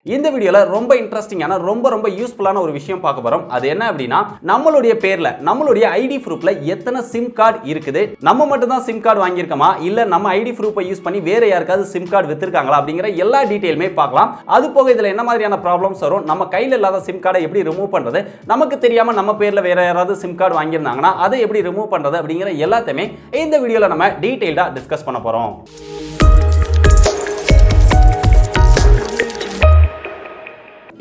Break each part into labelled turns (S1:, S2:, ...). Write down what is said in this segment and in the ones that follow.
S1: இந்த வீடியோல ரொம்ப இன்ட்ரெஸ்டிங்கான ரொம்ப யூஸ்ஃபுல்லான ஒரு விஷயம் பார்க்க போறோம். அது என்ன அப்படின்னா நம்மளுடைய பேர்ல நம்மளுடைய ஐடி ப்ரூஃப்ல எத்தனை சிம் கார்டு இருக்குது, நம்ம மட்டும் தான் சிம் கார்டு வாங்கியிருக்கோமா இல்ல நம்ம ஐடி ப்ரூஃபை யூஸ் பண்ணி வேற யாருக்காவது சிம் கார்டு வித்திருக்காங்களா அப்படிங்கிற எல்லா டீடைலுமே பார்க்கலாம். அது போக இதுல என்ன மாதிரியான ப்ராப்ளம்ஸ் வரும், நம்ம கையில இல்லாத சிம் கார்டை எப்படி ரிமூவ் பண்றது, நமக்கு தெரியாம நம்ம பேர்ல வேற யாராவது சிம் கார்டு வாங்கியிருந்தாங்கன்னா அதை எப்படி ரிமூவ் பண்றது அப்படிங்கிற எல்லாத்தையுமே இந்த வீடியோல நம்ம டீடைல்டா டிஸ்கஸ் பண்ண போறோம்.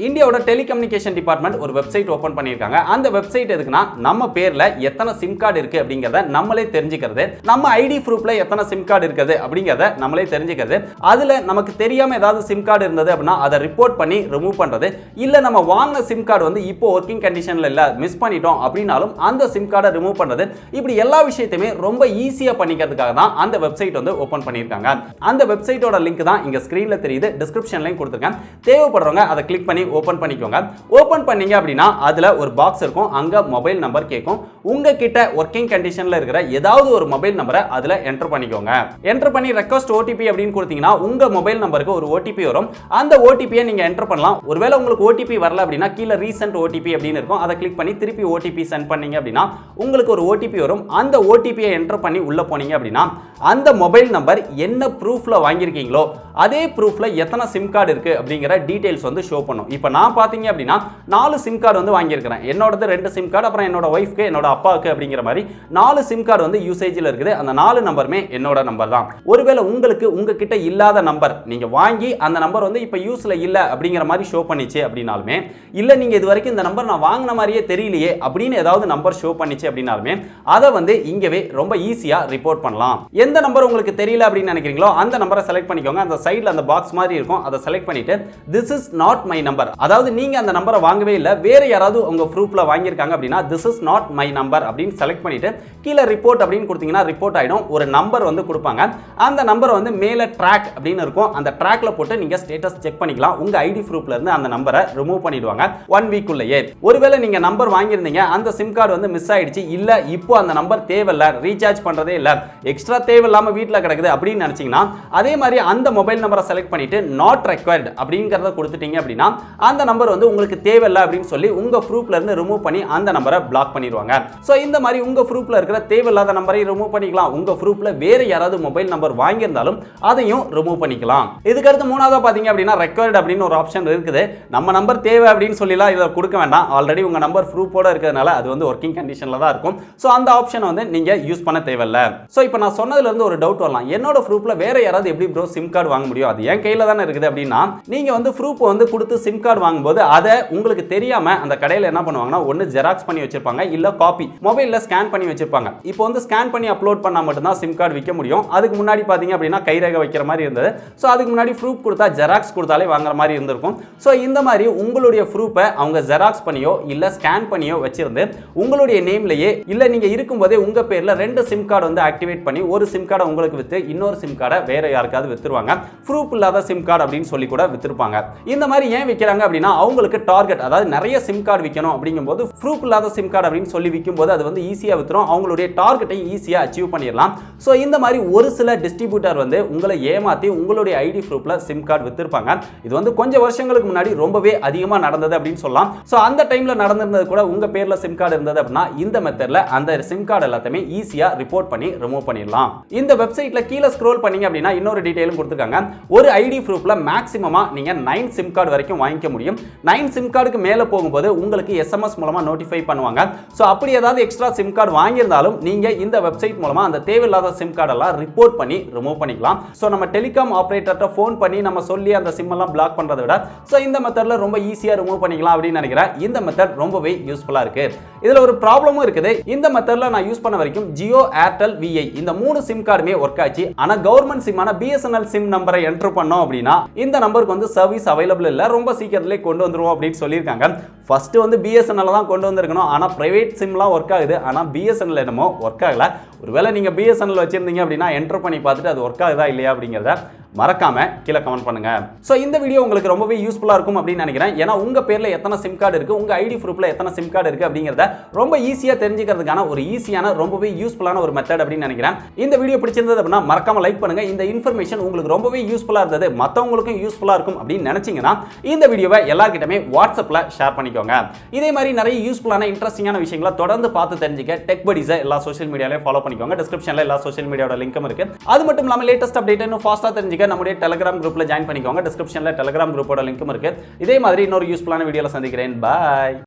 S1: இந்தியாவோட டெலிகம்யூனிகேஷன் டிபார்ட்மெண்ட் ஒரு வெப்சைட் ஓபன் பண்ணியிருக்காங்க. அந்த வெப்சைட் எதுக்குன்னா நம்ம பேர்ல எத்தனை சிம் கார்டு இருக்கு அப்படிங்கறத நம்மளே தெரிஞ்சுக்கிறது, நம்ம ஐடி ப்ரூஃப்ல எத்தனை சிம் கார்டு இருக்குது அப்படிங்கறத நம்மளே தெரிஞ்சுக்கிறது, அதுல நமக்கு தெரியாம ஏதாவது சிம் கார்டு இருந்தது அப்படின்னா அதை ரிப்போர்ட் பண்ணி ரிமூவ் பண்றது, இல்ல நம்ம வாங்கின சிம் கார்டு வந்து இப்போ ஒர்க்கிங் கண்டிஷன்ல இல்ல மிஸ் பண்ணிட்டோம் அப்படின்னாலும் அந்த சிம் கார்டை ரிமூவ் பண்றது, இப்படி எல்லா விஷயத்தையுமே ரொம்ப ஈஸியா பண்ணிக்கிறதுக்காக தான் அந்த வெப்சைட் வந்து ஓபன் பண்ணியிருக்காங்க. அந்த வெப்சைட்டோட லிங்க் தான் இங்க ஸ்கிரீன்ல தெரியுது, டிஸ்கிரிப்ஷன்லயும் கொடுத்திருக்கேன். தேவைப்படுறவங்க அதை கிளிக் பண்ணி ஓபன் பண்ணிக்கோங்க. ஓபன் பண்ணீங்க அப்படினா அதுல ஒரு பாக்ஸ் இருக்கும், அங்க மொபைல் நம்பர் கேட்கும். உங்ககிட்ட வொர்க்கிங் கண்டிஷன்ல இருக்கிற ஏதாவது ஒரு மொபைல் நம்பரை அதுல என்டர் பண்ணிக்கோங்க. என்டர் பண்ணி ரெக்வெஸ்ட் ஓடிபி அப்படினு கொடுத்தீங்கன்னா உங்க மொபைல் நம்பருக்கு ஒரு ஓடிபி வரும். அந்த ஓடிபியை நீங்க என்டர் பண்ணலாம். ஒருவேளை உங்களுக்கு ஓடிபி வரல அப்படினா கீழ ரீசென்ட் ஓடிபி அப்படினு இருக்கும், அதை கிளிக் பண்ணி திருப்பி ஓடிபி சென்ட் பண்ணீங்க அப்படினா உங்களுக்கு ஒரு ஓடிபி வரும். அந்த ஓடிபியை என்டர் பண்ணி உள்ள போனீங்க அப்படினா அந்த மொபைல் நம்பர் என்ன ப்ரூஃப்ல வாங்கியிருக்கீங்களோ அதே ப்ரூஃப்ல எத்தனை சிம் கார்டு இருக்கு அப்படிங்கிற டீடைல்ஸ் வந்து ஷோ பண்ணும். இப்போ நான் பாத்தீங்க அப்படின்னா 4 சிம் கார்டு வந்து வாங்கியிருக்கிறேன். என்னோடது 2 சிம் கார்டு, அப்புறம் என்னோட ஒய்ஃப்க்கு என்னோட அப்பாவுக்கு அப்படிங்கிற மாதிரி 4 சிம் கார்டு வந்து யூசேஜில் இருக்குது. அந்த 4 நம்பருமே என்னோட நம்பர் தான். ஒருவேளை உங்களுக்கு உங்ககிட்ட இல்லாத நம்பர் நீங்க வாங்கி அந்த நம்பர் வந்து இப்போ யூஸ்ல இல்ல அப்படிங்கிற மாதிரி ஷோ பண்ணிச்சு அப்படின்னாலுமே, இல்ல நீங்க இது வரைக்கும் இந்த நம்பர் நான் வாங்கின மாதிரியே தெரியலையே அப்படின்னு ஏதாவது நம்பர் ஷோ பண்ணிச்சு அப்படின்னாலுமே அதை வந்து இங்கவே ரொம்ப ஈஸியா ரிப்போர்ட் பண்ணலாம். எந்த நம்பர் உங்களுக்கு தெரியல அப்படின்னு நினைக்கிறீங்களோ அந்த நம்பரை செலக்ட் பண்ணிக்கோங்க. அந்த சைடுல அந்த பாக்ஸ் மாதிரி இருக்கும், அதை செலக்ட் பண்ணிட்டு this is not my number, அதாவது நீங்க அந்த நம்பரை வாங்கவே இல்ல, வேற யாராவது உங்க ப்ரூஃப்ல வாங்கியிருக்காங்க அப்படின்னா this is not my number அப்படின்னு செலக்ட் பண்ணிட்டு கீழ ரிப்போர்ட் அப்படின்னு கொடுத்தீங்கன்னா ரிப்போர்ட் ஆயிடும். ஒரு நம்பர் வந்து கொடுப்பாங்க, அந்த நம்பர் வந்து மேல ட்ராக் அப்படின்னு இருக்கும், அந்த ட்ராக்ல போட்டு நீங்க ஸ்டேட்டஸ் செக் பண்ணிக்கலாம். உங்க ஐடி ப்ரூஃப்ல இருந்து அந்த நம்பரை ரிமூவ் பண்ணிடுவாங்க 1 வீக் உள்ளேயே. ஒருவேளை நீங்க நம்பர் வாங்கியிருந்தீங்க, அந்த சிம் கார்டு வந்து மிஸ் ஆயிடுச்சு, இல்ல இப்போ அந்த நம்பர் தேவையில்ல, ரீசார்ஜ் பண்றதே இல்ல, எக்ஸ்ட்ரா தேவையில்லாம வீட்ல கிடக்குது அப்படின்னு நினைச்சீங்கன்னா அதே மாதிரி அந்த மொபைல் நம்பரை செலக்ட் பண்ணிட்டு நாட் ரெக்வயர்ட் அப்படிங்கறத கொடுத்துட்டீங்க அப்படின்னா அந்த நம்பர் வந்து உங்களுக்கு தேவையில்லை அப்படின்னு சொல்லி உங்க ப்ரூஃப்ல இருந்து ரிமூவ் பண்ணி அந்த நம்பரை பிளாக் பண்ணிடுவாங்க. சோ இந்த மாதிரி உங்க ப்ரூஃப்ல இருக்கிற தேவையில்லாத நம்பரை ரிமூவ் பண்ணிக்கலாம். உங்க ப்ரூஃப்ல வேற யாராவது மொபைல் நம்பர் வாங்கியிருந்தாலும் அதையும் ரிமூவ் பண்ணிக்கலாம். இதுக்கு அடுத்து மூணாவதா பாத்தீங்க அப்படின்னா ரெக்வயர்ட் அப்படின்னு ஒரு ஆப்ஷன் இருக்குது. நம்ம நம்பர் தேவை அப்படின்னு சொல்லிலாம் இதை கொடுக்க வேண்டாம், ஆல்ரெடி உங்க நம்பர் ப்ரூஃபோட இருக்கிறதுனால அது வந்து ஒர்க்கிங் கண்டிஷன்ல தான் இருக்கும். சோ அந்த ஆப்ஷனை வந்து நீங்க யூஸ் பண்ண தேவையில்லை. சோ இப்போ நான் சொன்னதுல இருந்து ஒரு டவுட் வரலாம், என்னோட ப்ரூஃப்ல வேற யாராவது எப்படி ப்ரோ சிம் கார்டு வாங்க முடியும், அது என் கையில தானே இருக்குது அப்படின்னா, நீங்க வந்து ப்ரூஃப் வந்து கொடுத்து சிம் கார்டு வாங்கும்போது அதை உங்களுக்கு தெரியாம அந்த கடையில என்ன பண்ணுவாங்கன்னா ஒன்னு ஜெராக்ஸ் பண்ணி வச்சிருப்பாங்க, இல்ல காப்பி மொபைல்ல ஸ்கேன் பண்ணி வச்சிருப்பாங்க. இப்போ வந்து ஸ்கேன் பண்ணி அப்லோட் பண்ணா மட்டும் தான் சிம் கார்டு விற்க முடியும். அதுக்கு முன்னாடி பாத்தீங்க அப்படின்னா கைரேகை வைக்கிற மாதிரி இருந்தது. சோ அதுக்கு முன்னாடி ப்ரூஃப் கொடுத்தா ஜெராக்ஸ் கொடுத்தாலே வாங்குற மாதிரி இருந்திருக்கும். சோ இந்த மாதிரி உங்களுடைய ப்ரூஃபை அவங்க ஜெராக்ஸ் பண்ணியோ இல்ல ஸ்கேன் பண்ணியோ வச்சிருந்து உங்களுடைய நேம்லயே இல்ல நீங்க இருக்கும்போதே உங்க பேர்ல 2 சிம் கார்டு வந்து ஆக்டிவேட் பண்ணி ஒரு சிம் கார்டை உங்களுக்கு வித்து இன்னொரு சிம் கார்டை வேற யாருக்காவது வித்துருவாங்க. ப்ரூஃப் இல்லாத சிம் கார்டு அப்படின்னு சொல்லி கூட வித்திருப்பாங்க. இந்த மாதிரி ஏன் விற்கிறாங்க அப்படின்னா அவங்களுக்கு டார்கெட், அதாவது நிறைய சிம் கார்டு விற்கணும் அப்படிங்கும்போது ப்ரூஃப் இல்லாத சிம் கார்டு அப்படின்னு சொல்லி விற்கும்போது அது வந்து ஈஸியா வித்துரும், அவங்களுடைய டார்கெட்டை ஈஸியா அச்சீவ் பண்ணிடலாம். சோ இந்த மாதிரி ஒரு சில டிஸ்ட்ரிபியூட்டர் வந்து உங்களை ஏமாத்தி உங்களுடைய ஐடி ப்ரூஃப்ல சிம் கார்டு வித்திருப்பாங்க. இது வந்து கொஞ்சம் வருஷங்களுக்கு முன்னாடி ரொம்பவே அதிகமா நடந்தது அப்படின்னு சொல்லலாம். சோ அந்த டைம்ல நடந்திருந்தது கூட உங்க பேர்ல சிம் கார்டு இருந்தது அப்படின்னா இந்த மெத்தட்ல அந்த சிம் கார்டு எல்லாத்தையுமே ஈஸியா ரிப்போர்ட் பண்ணி ரிமூவ் பண்ணிடலாம். இந்த வெப்சைட்ல கீழ ஸ்க்ரோல் பண்ணீங்க அப்படின்னா இன்னொரு டீடைலும் கொடுத்திருக்காங்க. ஒரு ஐடி ப்ரூஃப்ல மேக்ஸிமமா நீங்க 9 சிம் கார்டு வரைக்கும் வாங்கிக்க முடியும். 9 சிம் கார்டுக்கு மேல போகும்போது உங்களுக்கு எஸ்எம்எஸ் மூலமா நோட்டிஃபை பண்ணுவாங்க. சோ அப்படி ஏதாவது எக்ஸ்ட்ரா சிம் கார்டு வாங்கியிருந்தாலும் நீங்க இந்த வெப்சைட் மூலமா அந்த தேவையில்லாத சிம் கார்டு எல்லாம் ரிப்போர்ட் பண்ணி ரிமூவ் பண்ணிக்கலாம். சோ நம்ம டெலிகாம் ஆபரேட்டர்ட்ட ஃபோன் பண்ணி நம்ம சொல்லி அந்த சிம் எல்லாம் பிளாக் பண்றதை விட சோ இந்த மெத்தட்ல ரொம்ப ஈஸியா ரிமூவ் பண்ணிக்கலாம் அப்படின்னு நினைக்கிறேன். இந்த மெத்தட் ரொம்பவே யூஸ்ஃபுல்லா இருக்கு. இதுல ஒரு ப்ராப்ளமும் இருக்குது. இந்த மெத்தட்ல நான் யூஸ் பண்ண வரைக்கும் ஜியோ, ஏர்டெல், விஐ இந்த 3 சிம் கார்டுமே ஒர்க் ஆச்சு. ஆனா கவர்மெண்ட் சிம்மான பிஎஸ்என்எல் சிம் நம்பரை என்டர் பண்ணோம் அப்படின்னா இந்த நம்பருக்கு வந்து சர்வீஸ் அவைலபிள் இல்ல, ரொம்ப சீக்கிரத்திலே கொண்டு வந்துருவோம் அப்படின்னு சொல்லியிருக்காங்க. ஃபர்ஸ்ட் வந்து பிஎஸ்என்எல் தான் கொண்டு வந்திருக்கணும், ஆனா பிரைவேட் சிம்லாம் ஒர்க் ஆகுது, ஆனா பிஎஸ்என்எல் என்னமோ ஒர்க் ஆகல. ஒருவேளை நீங்க பிஎஸ்என்எல் வச்சிருந்தீங்க அப்படின்னா என்டர் பண்ணி பார்த்துட்டு அது ஒர்க் ஆகுதா இல்லையா அப்படிங்கிறத மறக்காம கீழே கமெண்ட் பண்ணுங்க. ஸோ இந்த வீடியோ உங்களுக்கு ரொம்பவே யூஸ்ஃபுல்லாக இருக்கும் அப்படின்னு நினைக்கிறேன். ஏன்னா உங்க பேர்ல எத்தனை சிம் கார்டு இருக்கு, உங்க ஐடி ப்ரூஃப்ல எத்தனை சிம் கார்டு இருக்கு அப்படிங்கிறத ரொம்ப ஈஸியாக தெரிஞ்சுக்கிறதுக்கான ஒரு ஈஸியான ரொம்பவே யூஸ்ஃபுல்லான ஒரு மெத்தட் அப்படின்னு நினைக்கிறேன். இந்த வீடியோ பிடிச்சிருந்தது அப்படின்னா மறக்காம லைக் பண்ணுங்க. இந்த இன்ஃபர்மேஷன் உங்களுக்கு ரொம்பவே யூஸ்ஃபுல்லாக இருந்தது, மற்றவங்களுக்கும் யூஸ்ஃபுல்லாக இருக்கும் அப்படின்னு நினைச்சீங்கன்னா இந்த வீடியோவை எல்லார்கிட்டயுமே வாட்ஸ்அப்ல ஷேர் பண்ணிக்கோங்க. இதே மாதிரி நிறைய யூஸ்ஃபுல்லான இன்ட்ரெஸ்டிங்கான விஷயங்களை தொடர்ந்து பார்த்து தெரிஞ்சுக்க டெக் படீஸை எல்லா சோஷியல் மீடியாலையும் ஃபாலோ பண்ணிக்கோங்க. டிஸ்கிரிப்ஷன்ல எல்லா சோஷியல் மீடியாவோட லிங்கும் இருக்கு. அது மட்டும் இல்லாமல் லேட்டஸ்ட் அப்டேட் இன்னும் ஃபாஸ்ட்டாக தெரிஞ்சுக்க நம்முடைய டெலிகிராம் குரூப்ல ஜாயின் பண்ணிக்கோங்க. டிஸ்கிரிப்ஷன்ல டெலிகிராம் குரூப்போட லிங்கும் இருக்கு. இதே மாதிரி இன்னொரு யூஸ்ஃபுல்லான வீடியோல சந்திக்கிறேன். பாய்.